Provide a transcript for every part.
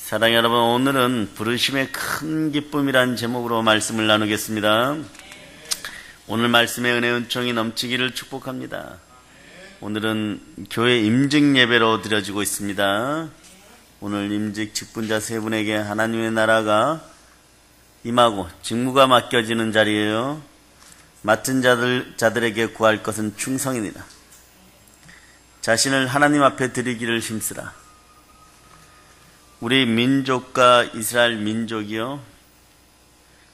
사랑하는 여러분, 오늘은 부르심의 큰 기쁨이란 제목으로 말씀을 나누겠습니다. 오늘 말씀의 은혜 은총이 넘치기를 축복합니다. 오늘은 교회 임직 예배로 드려지고 있습니다. 오늘 임직 직분자 세 분에게 하나님의 나라가 임하고 직무가 맡겨지는 자리예요. 맡은 자들에게 구할 것은 충성이니라. 자신을 하나님 앞에 드리기를 힘쓰라. 우리 민족과 이스라엘 민족이요,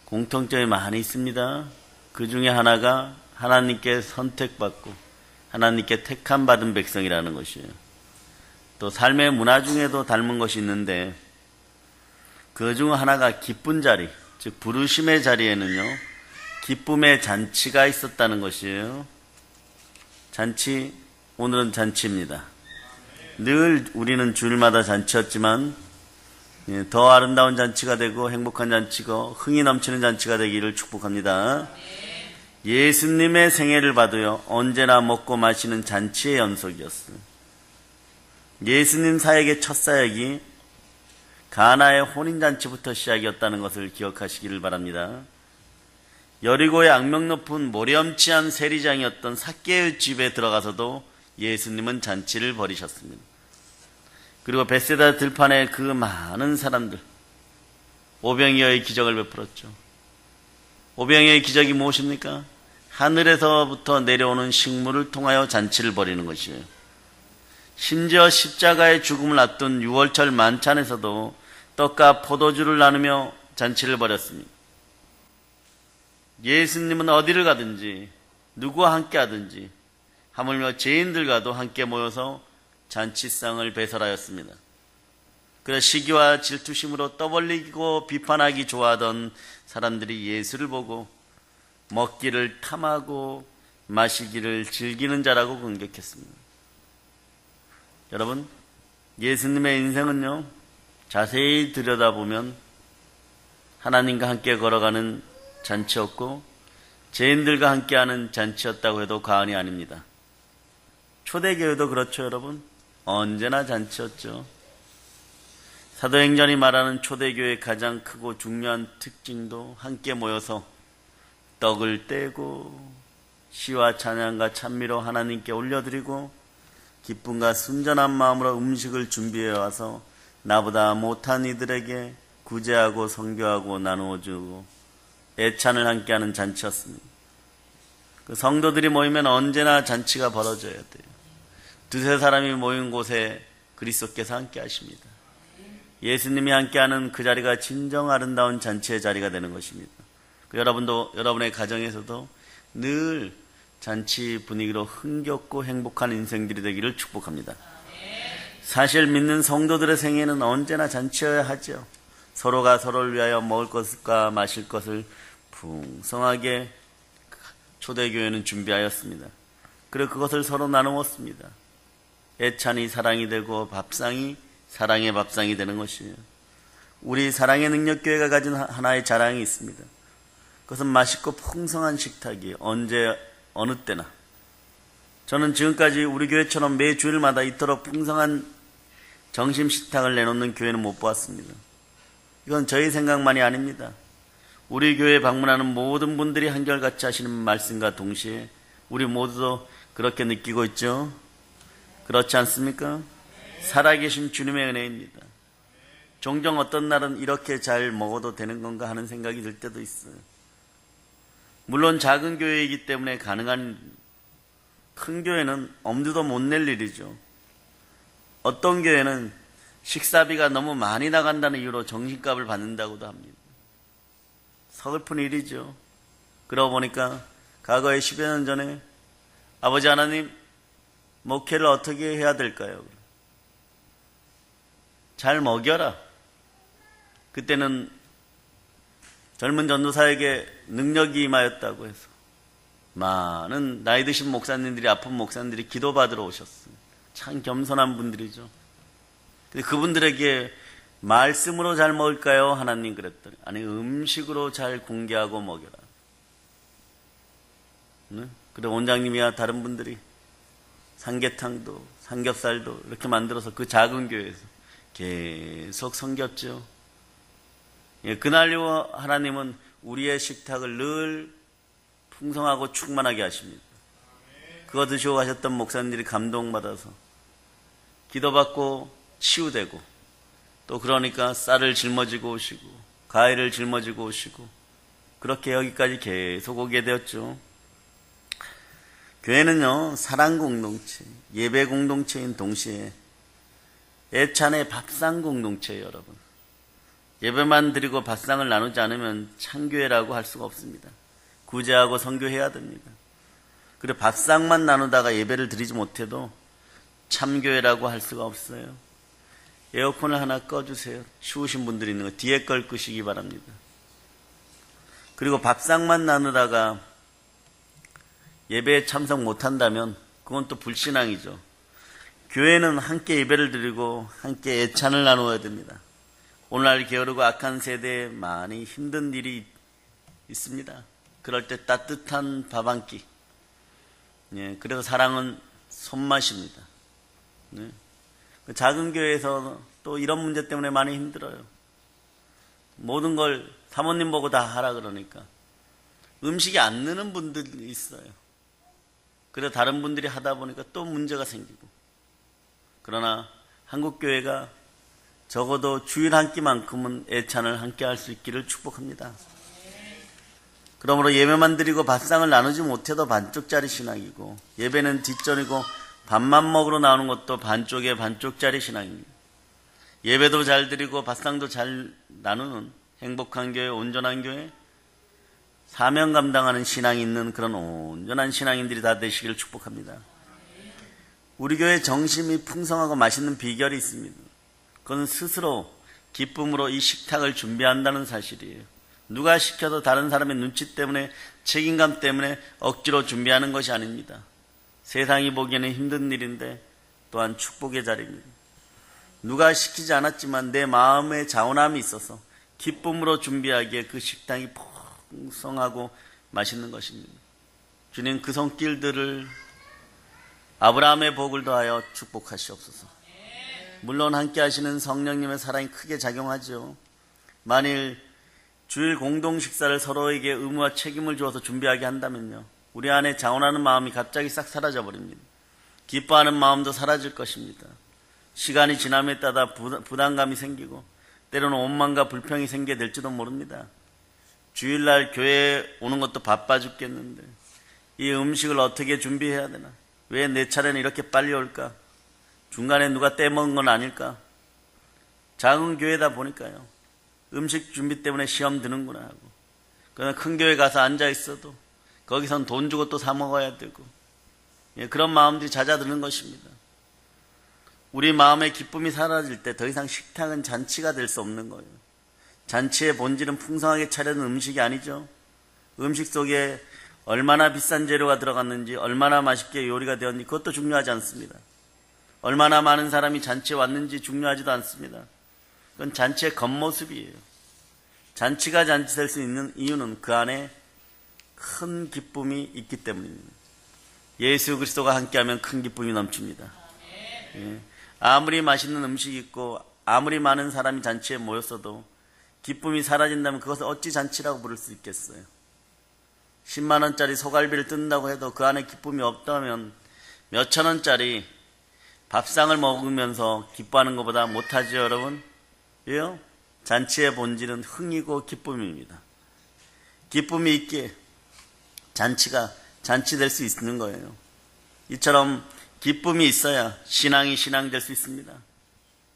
공통점이 많이 있습니다. 그 중에 하나가 하나님께 선택받고 하나님께 택함 받은 백성이라는 것이에요. 또 삶의 문화 중에도 닮은 것이 있는데, 그 중 하나가 기쁜 자리, 즉 부르심의 자리에는요, 기쁨의 잔치가 있었다는 것이에요. 잔치, 오늘은 잔치입니다. 늘 우리는 주일마다 잔치였지만 더 아름다운 잔치가 되고 행복한 잔치가, 흥이 넘치는 잔치가 되기를 축복합니다. 예수님의 생애를 봐도요, 언제나 먹고 마시는 잔치의 연속이었어요. 예수님 사역의 첫 사역이 가나의 혼인잔치부터 시작이었다는 것을 기억하시기를 바랍니다. 여리고의 악명 높은 모렴치한 세리장이었던 삭개의 집에 들어가서도 예수님은 잔치를 벌이셨습니다. 그리고 벳세다 들판에 그 많은 사람들, 오병이어의 기적을 베풀었죠. 오병이어의 기적이 무엇입니까? 하늘에서부터 내려오는 식물을 통하여 잔치를 벌이는 것이에요. 심지어 십자가의 죽음을 앞둔 6월절 만찬에서도 떡과 포도주를 나누며 잔치를 벌였습니다. 예수님은 어디를 가든지 누구와 함께 하든지 하물며 죄인들과도 함께 모여서 잔치상을 배설하였습니다. 그래서 시기와 질투심으로 떠벌리고 비판하기 좋아하던 사람들이 예수를 보고 먹기를 탐하고 마시기를 즐기는 자라고 공격했습니다. 여러분, 예수님의 인생은요, 자세히 들여다보면 하나님과 함께 걸어가는 잔치였고 죄인들과 함께하는 잔치였다고 해도 과언이 아닙니다. 초대교회도 그렇죠, 여러분. 언제나 잔치였죠. 사도행전이 말하는 초대교회의 가장 크고 중요한 특징도 함께 모여서 떡을 떼고 시와 찬양과 찬미로 하나님께 올려드리고 기쁨과 순전한 마음으로 음식을 준비해 와서 나보다 못한 이들에게 구제하고 선교하고 나누어주고 애찬을 함께하는 잔치였습니다. 그 성도들이 모이면 언제나 잔치가 벌어져야 돼요. 두세 사람이 모인 곳에 그리스도께서 함께 하십니다. 예수님이 함께하는 그 자리가 진정 아름다운 잔치의 자리가 되는 것입니다. 여러분도, 여러분의 가정에서도 늘 잔치 분위기로 흥겹고 행복한 인생들이 되기를 축복합니다. 사실 믿는 성도들의 생애는 언제나 잔치여야 하죠. 서로가 서로를 위하여 먹을 것과 마실 것을 풍성하게 초대교회는 준비하였습니다. 그리고 그것을 서로 나누었습니다. 애찬이 사랑이 되고 밥상이 사랑의 밥상이 되는 것이에요. 우리 사랑의 능력교회가 가진 하나의 자랑이 있습니다. 그것은 맛있고 풍성한 식탁이 언제 어느 때나, 저는 지금까지 우리 교회처럼 매 주일마다 이토록 풍성한 점심 식탁을 내놓는 교회는 못 보았습니다. 이건 저희 생각만이 아닙니다. 우리 교회에 방문하는 모든 분들이 한결같이 하시는 말씀과 동시에 우리 모두도 그렇게 느끼고 있죠? 그렇지 않습니까? 살아계신 주님의 은혜입니다. 종종 어떤 날은 이렇게 잘 먹어도 되는 건가 하는 생각이 들 때도 있어요. 물론 작은 교회이기 때문에 가능한, 큰 교회는 엄두도 못 낼 일이죠. 어떤 교회는 식사비가 너무 많이 나간다는 이유로 정신값을 받는다고도 합니다. 서글픈 일이죠. 그러고 보니까 과거에 10여 년 전에 아버지 하나님, 목회를 어떻게 해야 될까요? 잘 먹여라. 그때는 젊은 전도사에게 능력이 임하였다고 해서 많은 나이 드신 목사님들이, 아픈 목사님들이 기도받으러 오셨어요. 참 겸손한 분들이죠. 근데 그분들에게 말씀으로 잘 먹을까요? 하나님 그랬더니, 아니, 음식으로 잘 공개하고 먹여라. 네? 그리고 원장님이야 다른 분들이 삼계탕도 삼겹살도 이렇게 만들어서 그 작은 교회에서 계속 섬겼죠. 예, 그날 이후 하나님은 우리의 식탁을 늘 풍성하고 충만하게 하십니다. 그거 드시고 가셨던 목사님들이 감동받아서 기도받고 치유되고, 또 그러니까 쌀을 짊어지고 오시고 과일을 짊어지고 오시고, 그렇게 여기까지 계속 오게 되었죠. 교회는요, 사랑 공동체, 예배 공동체인 동시에 애찬의 밥상 공동체예요. 여러분, 예배만 드리고 밥상을 나누지 않으면 참교회라고 할 수가 없습니다. 구제하고 선교해야 됩니다. 그리고 밥상만 나누다가 예배를 드리지 못해도 참교회라고 할 수가 없어요. 에어컨을 하나 꺼주세요. 추우신 분들이 있는 거 뒤에 걸 끄시기 바랍니다. 그리고 밥상만 나누다가 예배에 참석 못한다면 그건 또 불신앙이죠. 교회는 함께 예배를 드리고 함께 애찬을 나누어야 됩니다. 오늘날 게으르고 악한 세대에 많이 힘든 일이 있습니다. 그럴 때 따뜻한 밥 한 끼. 예, 그래서 사랑은 손맛입니다. 네. 작은 교회에서 또 이런 문제 때문에 많이 힘들어요. 모든 걸 사모님 보고 다 하라 그러니까 음식이 안 느는 분들이 있어요. 그래서 다른 분들이 하다 보니까 또 문제가 생기고. 그러나 한국교회가 적어도 주일 한 끼만큼은 애찬을 함께 할 수 있기를 축복합니다. 그러므로 예배만 드리고 밥상을 나누지 못해도 반쪽짜리 신앙이고, 예배는 뒷전이고 밥만 먹으러 나오는 것도 반쪽에 반쪽짜리 신앙입니다. 예배도 잘 드리고 밥상도 잘 나누는 행복한 교회, 온전한 교회, 사명 감당하는 신앙이 있는 그런 온전한 신앙인들이 다 되시기를 축복합니다. 우리 교회 정심이 풍성하고 맛있는 비결이 있습니다. 그건 스스로 기쁨으로 이 식탁을 준비한다는 사실이에요. 누가 시켜도 다른 사람의 눈치 때문에, 책임감 때문에 억지로 준비하는 것이 아닙니다. 세상이 보기에는 힘든 일인데 또한 축복의 자리입니다. 누가 시키지 않았지만 내 마음에 자원함이 있어서 기쁨으로 준비하기에 그 식당이 풍성하고 맛있는 것입니다. 주님, 그 손길들을 아브라함의 복을 더하여 축복하시옵소서. 물론 함께 하시는 성령님의 사랑이 크게 작용하죠. 만일 주일 공동 식사를 서로에게 의무와 책임을 주어서 준비하게 한다면요, 우리 안에 자원하는 마음이 갑자기 싹 사라져 버립니다. 기뻐하는 마음도 사라질 것입니다. 시간이 지남에 따라 부담감이 생기고 때로는 원망과 불평이 생기게 될지도 모릅니다. 주일날 교회에 오는 것도 바빠 죽겠는데 이 음식을 어떻게 준비해야 되나? 왜 내 차례는 이렇게 빨리 올까? 중간에 누가 떼먹은 건 아닐까? 작은 교회다 보니까요, 음식 준비 때문에 시험 드는구나 하고, 그러나 큰 교회 가서 앉아 있어도 거기선 돈 주고 또 사 먹어야 되고, 그런 마음들이 잦아드는 것입니다. 우리 마음의 기쁨이 사라질 때 더 이상 식탁은 잔치가 될 수 없는 거예요. 잔치의 본질은 풍성하게 차려는 음식이 아니죠. 음식 속에 얼마나 비싼 재료가 들어갔는지, 얼마나 맛있게 요리가 되었는지 그것도 중요하지 않습니다. 얼마나 많은 사람이 잔치에 왔는지 중요하지도 않습니다. 그건 잔치의 겉모습이에요. 잔치가 잔치될 수 있는 이유는 그 안에 큰 기쁨이 있기 때문입니다. 예수 그리스도가 함께하면 큰 기쁨이 넘칩니다. 예. 아무리 맛있는 음식이 있고 아무리 많은 사람이 잔치에 모였어도 기쁨이 사라진다면 그것을 어찌 잔치라고 부를 수 있겠어요? 10만 원짜리 소갈비를 뜯는다고 해도 그 안에 기쁨이 없다면 몇천 원짜리 밥상을 먹으면서 기뻐하는 것보다 못하죠, 여러분? 왜요? 잔치의 본질은 흥이고 기쁨입니다. 기쁨이 있기에 잔치가 잔치될 수 있는 거예요. 이처럼 기쁨이 있어야 신앙이 신앙될 수 있습니다.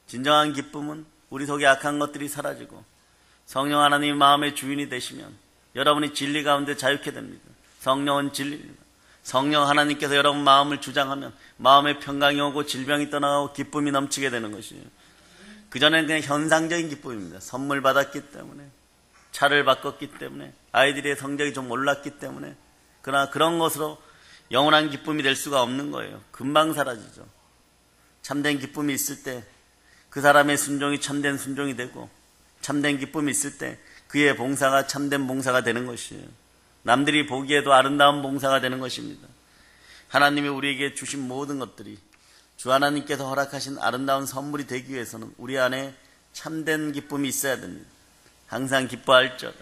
진정한 기쁨은 우리 속에 악한 것들이 사라지고 성령 하나님이 마음의 주인이 되시면 여러분이 진리 가운데 자유케 됩니다. 성령은 진리입니다. 성령 하나님께서 여러분 마음을 주장하면 마음의 평강이 오고 질병이 떠나가고 기쁨이 넘치게 되는 것이에요. 그전에는 그냥 현상적인 기쁨입니다. 선물 받았기 때문에, 차를 바꿨기 때문에, 아이들의 성적이 좀 올랐기 때문에. 그러나 그런 것으로 영원한 기쁨이 될 수가 없는 거예요. 금방 사라지죠. 참된 기쁨이 있을 때 그 사람의 순종이 참된 순종이 되고, 참된 기쁨이 있을 때 그의 봉사가 참된 봉사가 되는 것이에요. 남들이 보기에도 아름다운 봉사가 되는 것입니다. 하나님이 우리에게 주신 모든 것들이 주 하나님께서 허락하신 아름다운 선물이 되기 위해서는 우리 안에 참된 기쁨이 있어야 됩니다. 항상 기뻐할지어다.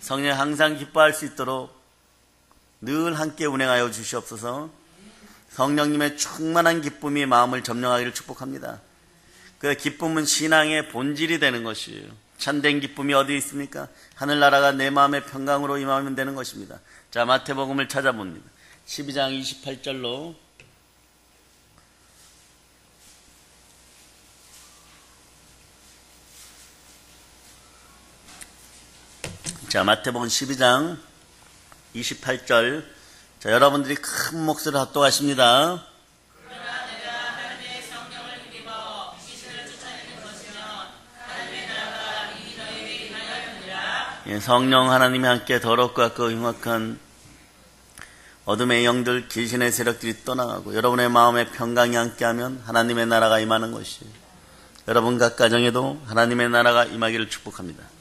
성령 항상 기뻐할 수 있도록 늘 함께 운행하여 주시옵소서. 성령님의 충만한 기쁨이 마음을 점령하기를 축복합니다. 그 기쁨은 신앙의 본질이 되는 것이에요. 참된 기쁨이 어디 있습니까? 하늘나라가 내 마음의 평강으로 임하면 되는 것입니다. 자, 마태복음을 찾아봅니다. 12장 28절로 자, 마태복음 12장 28절. 자, 여러분들이 큰 목소리로 합독하십니다. 그러나 내가 하나님의 성령을 힘입어 귀신을 쫓아내는 것이면 하나님의 나라가 이미 너희에게 임하였느니라. 예, 성령 하나님이 함께 더럽고 악하고 흉악한 어둠의 영들, 귀신의 세력들이 떠나가고 여러분의 마음에 평강이 함께하면 하나님의 나라가 임하는 것이에요. 여러분 각 가정에도 하나님의 나라가 임하기를 축복합니다.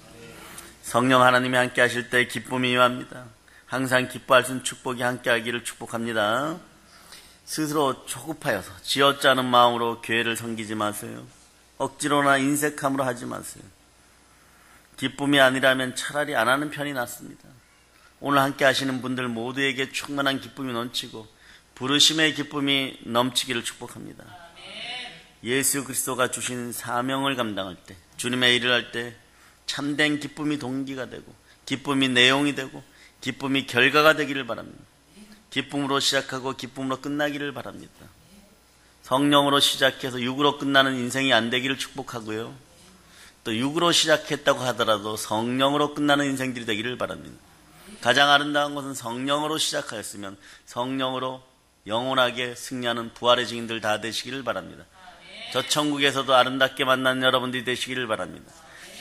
성령 하나님이 함께 하실 때 기쁨이 임합니다. 항상 기뻐할 수 있는 축복이 함께하기를 축복합니다. 스스로 조급하여서 지어짜는 마음으로 교회를 섬기지 마세요. 억지로나 인색함으로 하지 마세요. 기쁨이 아니라면 차라리 안 하는 편이 낫습니다. 오늘 함께 하시는 분들 모두에게 충만한 기쁨이 넘치고 부르심의 기쁨이 넘치기를 축복합니다. 예수 그리스도가 주신 사명을 감당할 때, 주님의 일을 할 때 참된 기쁨이 동기가 되고 기쁨이 내용이 되고 기쁨이 결과가 되기를 바랍니다. 기쁨으로 시작하고 기쁨으로 끝나기를 바랍니다. 성령으로 시작해서 육으로 끝나는 인생이 안 되기를 축복하고요. 또 육으로 시작했다고 하더라도 성령으로 끝나는 인생들이 되기를 바랍니다. 가장 아름다운 것은 성령으로 시작하였으면 성령으로 영원하게 승리하는 부활의 증인들 다 되시기를 바랍니다. 저 천국에서도 아름답게 만난 여러분들이 되시기를 바랍니다.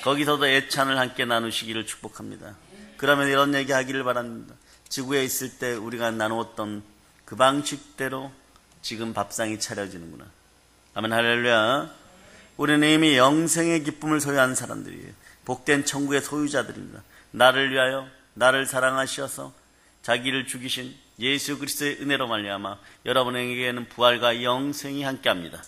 거기서도 애찬을 함께 나누시기를 축복합니다. 그러면 이런 얘기 하기를 바랍니다. 지구에 있을 때 우리가 나누었던 그 방식대로 지금 밥상이 차려지는구나. 아멘, 할렐루야. 우리는 이미 영생의 기쁨을 소유한 사람들이에요. 복된 천국의 소유자들입니다. 나를 위하여 나를 사랑하셔서 자기를 죽이신 예수 그리스도의 은혜로 말미암아 여러분에게는 부활과 영생이 함께합니다.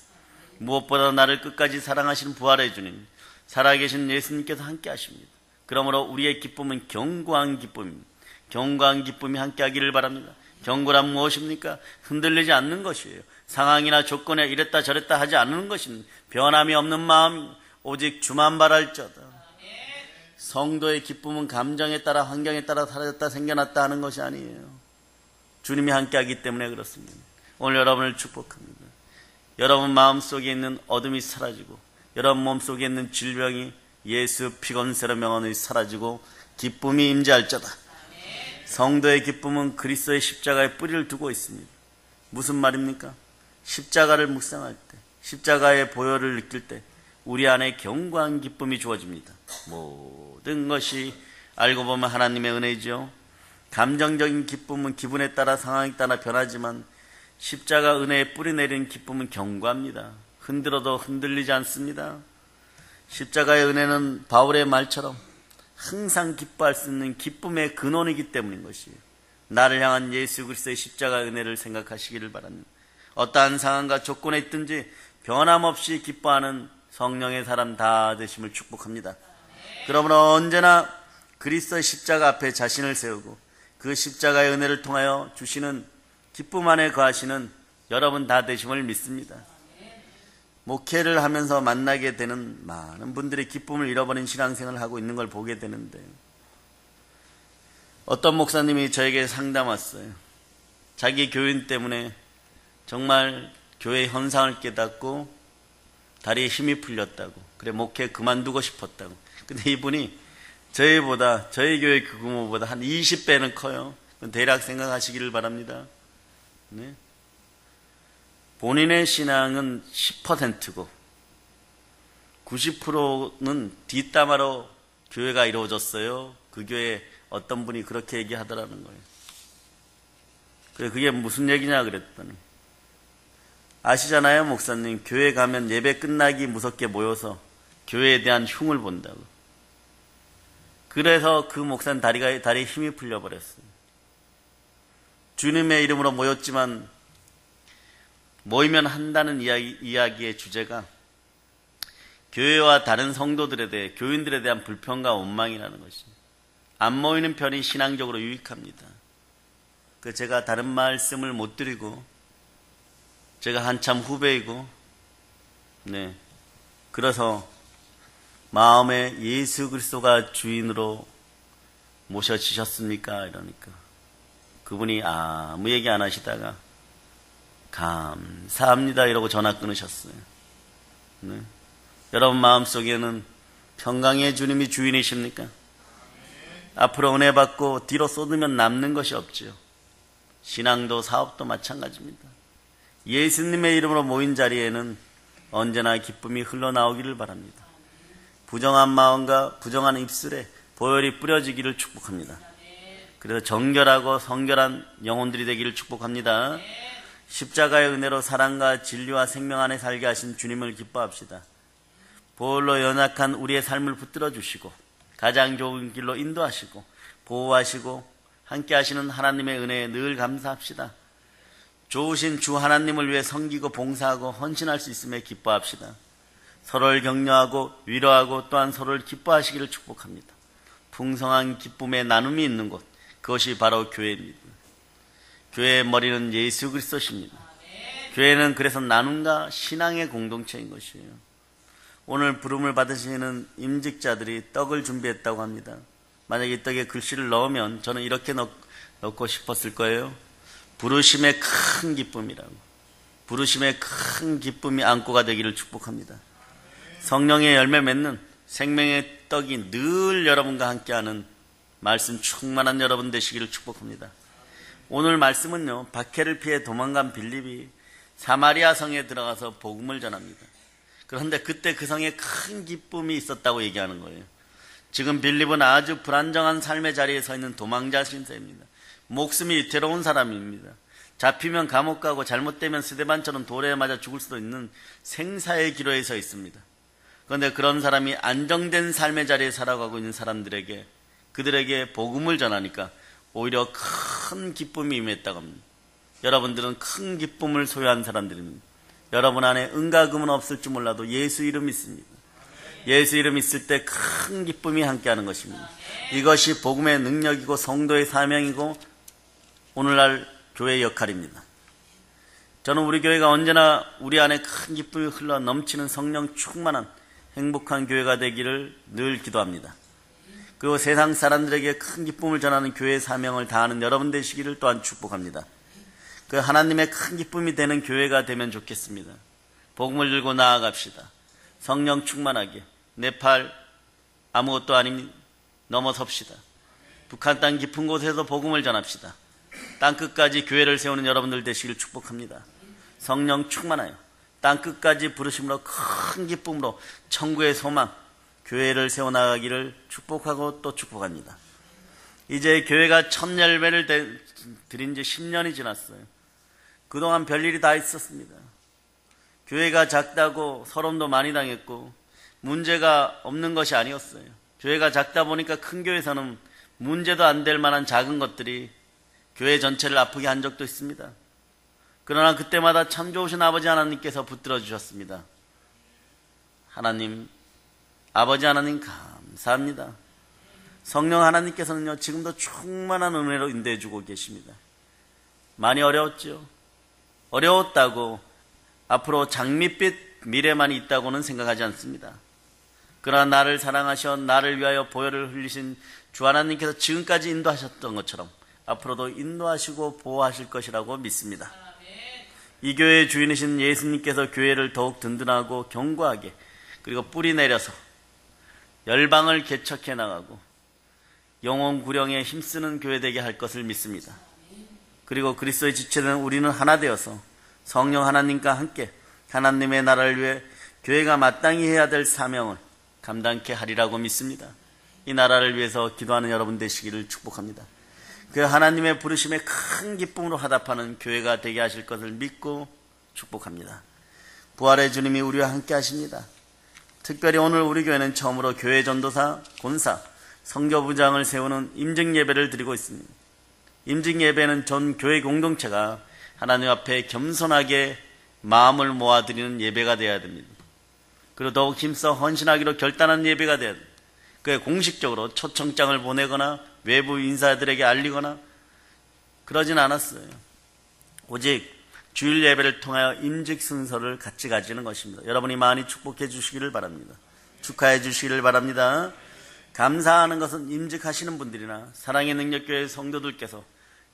무엇보다 나를 끝까지 사랑하시는 부활의 주님, 살아계신 예수님께서 함께 하십니다. 그러므로 우리의 기쁨은 견고한 기쁨입니다. 견고한 기쁨이 함께하기를 바랍니다. 견고란 무엇입니까? 흔들리지 않는 것이에요. 상황이나 조건에 이랬다 저랬다 하지 않는 것입니다. 변함이 없는 마음, 오직 주만 바랄지어다. 성도의 기쁨은 감정에 따라 환경에 따라 사라졌다 생겨났다 하는 것이 아니에요. 주님이 함께하기 때문에 그렇습니다. 오늘 여러분을 축복합니다. 여러분 마음속에 있는 어둠이 사라지고 여러분 몸속에 있는 질병이 예수 피곤세로 명함이 사라지고 기쁨이 임재할지어다. 성도의 기쁨은 그리스도의 십자가에 뿌리를 두고 있습니다. 무슨 말입니까? 십자가를 묵상할 때, 십자가의 보혈을 느낄 때 우리 안에 견고한 기쁨이 주어집니다. 모든 것이 알고 보면 하나님의 은혜죠. 감정적인 기쁨은 기분에 따라 상황에 따라 변하지만 십자가 은혜에 뿌리 내린 기쁨은 견고합니다. 흔들어도 흔들리지 않습니다. 십자가의 은혜는 바울의 말처럼 항상 기뻐할 수 있는 기쁨의 근원이기 때문인 것이에요. 나를 향한 예수 그리스도의 십자가의 은혜를 생각하시기를 바랍니다. 어떠한 상황과 조건에 있든지 변함없이 기뻐하는 성령의 사람 다 되심을 축복합니다. 그러므로 언제나 그리스도의 십자가 앞에 자신을 세우고 그 십자가의 은혜를 통하여 주시는 기쁨 안에 거하시는 여러분 다 되심을 믿습니다. 목회를 하면서 만나게 되는 많은 분들이 기쁨을 잃어버린 신앙생활을 하고 있는 걸 보게 되는데, 어떤 목사님이 저에게 상담 왔어요. 자기 교인 때문에 정말 교회 현상을 깨닫고 다리에 힘이 풀렸다고, 그래 목회 그만두고 싶었다고. 근데 이분이 저희 교회 그 규모보다 한 20배는 커요. 대략 생각하시기를 바랍니다. 네? 본인의 신앙은 10%고 90%는 뒷담화로 교회가 이루어졌어요. 그 교회에 어떤 분이 그렇게 얘기하더라는 거예요. 그래, 그게 무슨 얘기냐 그랬더니, 아시잖아요 목사님, 교회 가면 예배 끝나기 무섭게 모여서 교회에 대한 흉을 본다고. 그래서 그 목사는 다리에 힘이 풀려버렸어요. 주님의 이름으로 모였지만 모이면 한다는 이야기의 주제가 교회와 다른 성도들에 대해, 교인들에 대한 불평과 원망이라는 것입니다. 안 모이는 편이 신앙적으로 유익합니다. 제가 다른 말씀을 못 드리고, 제가 한참 후배이고, 그래서 마음에 예수 그리스도가 주인으로 모셔지셨습니까? 이러니까 그분이 아무 얘기 안 하시다가 감사합니다 이러고 전화 끊으셨어요. 여러분 마음속에는 평강의 주님이 주인이십니까? 앞으로 은혜 받고 뒤로 쏟으면 남는 것이 없지요. 신앙도 사업도 마찬가지입니다. 예수님의 이름으로 모인 자리에는 언제나 기쁨이 흘러나오기를 바랍니다. 부정한 마음과 부정한 입술에 보혈이 뿌려지기를 축복합니다. 그래서 정결하고 성결한 영혼들이 되기를 축복합니다. 십자가의 은혜로 사랑과 진리와 생명 안에 살게 하신 주님을 기뻐합시다. 보혈로 연약한 우리의 삶을 붙들어 주시고 가장 좋은 길로 인도하시고 보호하시고 함께 하시는 하나님의 은혜에 늘 감사합시다. 좋으신 주 하나님을 위해 섬기고 봉사하고 헌신할 수 있음에 기뻐합시다. 서로를 격려하고 위로하고 또한 서로를 기뻐하시기를 축복합니다. 풍성한 기쁨의 나눔이 있는 곳, 그것이 바로 교회입니다. 교회의 머리는 예수 그리스도십니다. 교회는 그래서 나눔과 신앙의 공동체인 것이에요. 오늘 부름을 받으시는 임직자들이 떡을 준비했다고 합니다. 만약에 이 떡에 글씨를 넣으면 저는 이렇게 넣고 싶었을 거예요. 부르심의 큰 기쁨이라고. 부르심의 큰 기쁨이 안고가 되기를 축복합니다. 성령의 열매 맺는 생명의 떡이 늘 여러분과 함께하는 말씀 충만한 여러분 되시기를 축복합니다. 오늘 말씀은요, 박해를 피해 도망간 빌립이 사마리아 성에 들어가서 복음을 전합니다. 그런데 그때 그 성에 큰 기쁨이 있었다고 얘기하는 거예요. 지금 빌립은 아주 불안정한 삶의 자리에 서 있는 도망자 신세입니다. 목숨이 위태로운 사람입니다. 잡히면 감옥 가고 잘못되면 스데반처럼 돌에 맞아 죽을 수도 있는 생사의 기로에 서 있습니다. 그런데 그런 사람이 안정된 삶의 자리에 살아가고 있는 사람들에게, 그들에게 복음을 전하니까 오히려 큰 기쁨이 임했다고 합니다. 여러분들은 큰 기쁨을 소유한 사람들입니다. 여러분 안에 은과 금은 없을지 몰라도 예수 이름이 있습니다. 예수 이름 있을 때 큰 기쁨이 함께하는 것입니다. 이것이 복음의 능력이고 성도의 사명이고 오늘날 교회의 역할입니다. 저는 우리 교회가 언제나 우리 안에 큰 기쁨이 흘러 넘치는 성령 충만한 행복한 교회가 되기를 늘 기도합니다. 그리고 세상 사람들에게 큰 기쁨을 전하는 교회의 사명을 다하는 여러분 되시기를 또한 축복합니다. 그 하나님의 큰 기쁨이 되는 교회가 되면 좋겠습니다. 복음을 들고 나아갑시다. 성령 충만하게 네팔 아무것도 아닌 넘어섭시다. 북한 땅 깊은 곳에서 복음을 전합시다. 땅끝까지 교회를 세우는 여러분들 되시기를 축복합니다. 성령 충만하여 땅끝까지 부르심으로 큰 기쁨으로 천국의 소망, 교회를 세워나가기를 축복하고 또 축복합니다. 이제 교회가 첫 열매를 드린 지 10년이 지났어요. 그동안 별일이 다 있었습니다. 교회가 작다고 서름도 많이 당했고 문제가 없는 것이 아니었어요. 교회가 작다 보니까 큰 교회에서는 문제도 안 될 만한 작은 것들이 교회 전체를 아프게 한 적도 있습니다. 그러나 그때마다 참 좋으신 아버지 하나님께서 붙들어 주셨습니다. 하나님, 아버지 하나님 감사합니다. 성령 하나님께서는요, 지금도 충만한 은혜로 인도해 주고 계십니다. 많이 어려웠죠. 어려웠다고 앞으로 장밋빛 미래만 있다고는 생각하지 않습니다. 그러나 나를 사랑하셔 나를 위하여 보혈을 흘리신 주 하나님께서 지금까지 인도하셨던 것처럼 앞으로도 인도하시고 보호하실 것이라고 믿습니다. 이 교회의 주인이신 예수님께서 교회를 더욱 든든하고 견고하게 그리고 뿌리 내려서 열방을 개척해 나가고 영혼 구령에 힘쓰는 교회 되게 할 것을 믿습니다. 그리고 그리스도의 지체는 우리는 하나 되어서 성령 하나님과 함께 하나님의 나라를 위해 교회가 마땅히 해야 될 사명을 감당케 하리라고 믿습니다. 이 나라를 위해서 기도하는 여러분 되시기를 축복합니다. 그 하나님의 부르심에 큰 기쁨으로 화답하는 교회가 되게 하실 것을 믿고 축복합니다. 부활의 주님이 우리와 함께 하십니다. 특별히 오늘 우리 교회는 처음으로 교회 전도사, 권사, 선교부장을 세우는 임직예배를 드리고 있습니다. 임직예배는 전 교회 공동체가 하나님 앞에 겸손하게 마음을 모아드리는 예배가 되어야 됩니다. 그리고 더욱 힘써 헌신하기로 결단한 예배가 되어야 됩니다. 그게 공식적으로 초청장을 보내거나 외부 인사들에게 알리거나 그러진 않았어요. 오직 주일 예배를 통하여 임직 순서를 같이 가지는 것입니다. 여러분이 많이 축복해 주시기를 바랍니다. 축하해 주시기를 바랍니다. 감사하는 것은 임직하시는 분들이나 사랑의 능력교회 성도들께서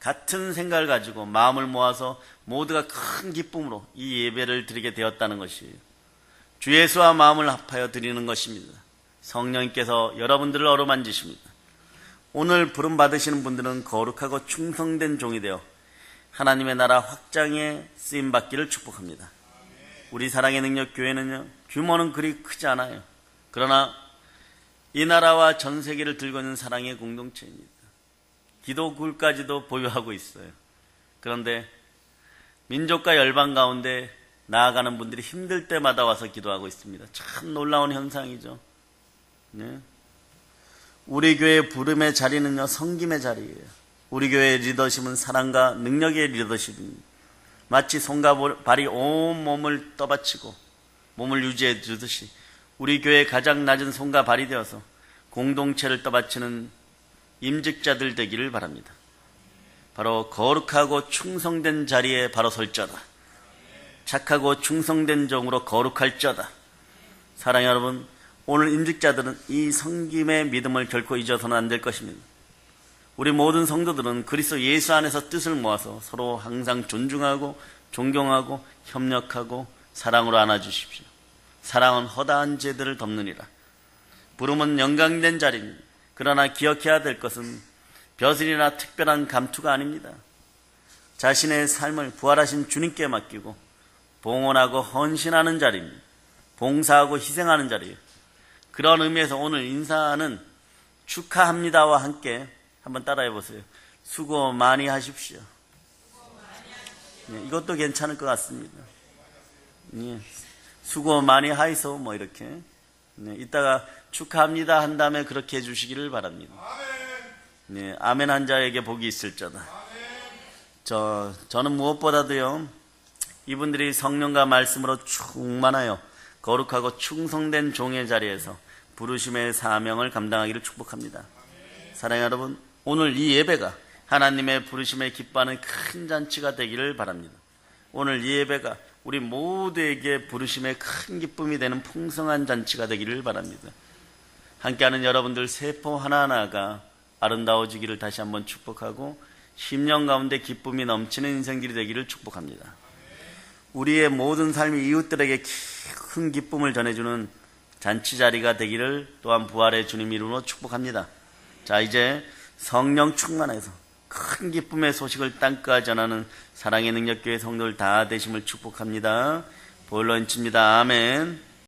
같은 생각을 가지고 마음을 모아서 모두가 큰 기쁨으로 이 예배를 드리게 되었다는 것이에요. 주 예수와 마음을 합하여 드리는 것입니다. 성령님께서 여러분들을 어루만지십니다. 오늘 부름 받으시는 분들은 거룩하고 충성된 종이 되어 하나님의 나라 확장에 쓰임받기를 축복합니다. 우리 사랑의 능력교회는요, 규모는 그리 크지 않아요. 그러나 이 나라와 전 세계를 들고 있는 사랑의 공동체입니다. 기도굴까지도 보유하고 있어요. 그런데 민족과 열방 가운데 나아가는 분들이 힘들 때마다 와서 기도하고 있습니다. 참 놀라운 현상이죠. 네. 우리 교회의 부름의 자리는요, 섬김의 자리예요. 우리 교회의 리더십은 사랑과 능력의 리더십입니다. 마치 손과 발이 온 몸을 떠받치고 몸을 유지해 주듯이 우리 교회의 가장 낮은 손과 발이 되어서 공동체를 떠받치는 임직자들 되기를 바랍니다. 바로 거룩하고 충성된 자리에 바로 설자다. 착하고 충성된 종으로 거룩할자다. 사랑하는 여러분, 오늘 임직자들은 이 섬김의 믿음을 결코 잊어서는 안 될 것입니다. 우리 모든 성도들은 그리스도 예수 안에서 뜻을 모아서 서로 항상 존중하고 존경하고 협력하고 사랑으로 안아주십시오. 사랑은 허다한 죄들을 덮느니라. 부름은 영광된 자리입니다. 그러나 기억해야 될 것은 벼슬이나 특별한 감투가 아닙니다. 자신의 삶을 부활하신 주님께 맡기고 봉헌하고 헌신하는 자리입니다. 봉사하고 희생하는 자리예요. 그런 의미에서 오늘 인사는 축하합니다와 함께 한번 따라해 보세요. 수고 많이 하십시오. 네, 이것도 괜찮을 것 같습니다. 네, 수고 많이 하이소 뭐 이렇게. 네, 이따가 축하합니다 한 다음에 그렇게 해주시기를 바랍니다. 네, 아멘 한 자에게 복이 있을저다. 저는 무엇보다도요, 이분들이 성령과 말씀으로 충만하여 거룩하고 충성된 종의 자리에서 부르심의 사명을 감당하기를 축복합니다. 사랑하는 여러분, 오늘 이 예배가 하나님의 부르심에 기뻐하는 큰 잔치가 되기를 바랍니다. 오늘 이 예배가 우리 모두에게 부르심의 큰 기쁨이 되는 풍성한 잔치가 되기를 바랍니다. 함께하는 여러분들 세포 하나하나가 아름다워지기를 다시 한번 축복하고 10년 가운데 기쁨이 넘치는 인생들이 되기를 축복합니다. 우리의 모든 삶이 이웃들에게 큰 기쁨을 전해주는 잔치 자리가 되기를 또한 부활의 주님 이름으로 축복합니다. 자, 이제 성령 충만해서 큰 기쁨의 소식을 땅까지 전하는 사랑의 능력교회 성도들 다 되심을 축복합니다. 보일러 인칩니다. 아멘.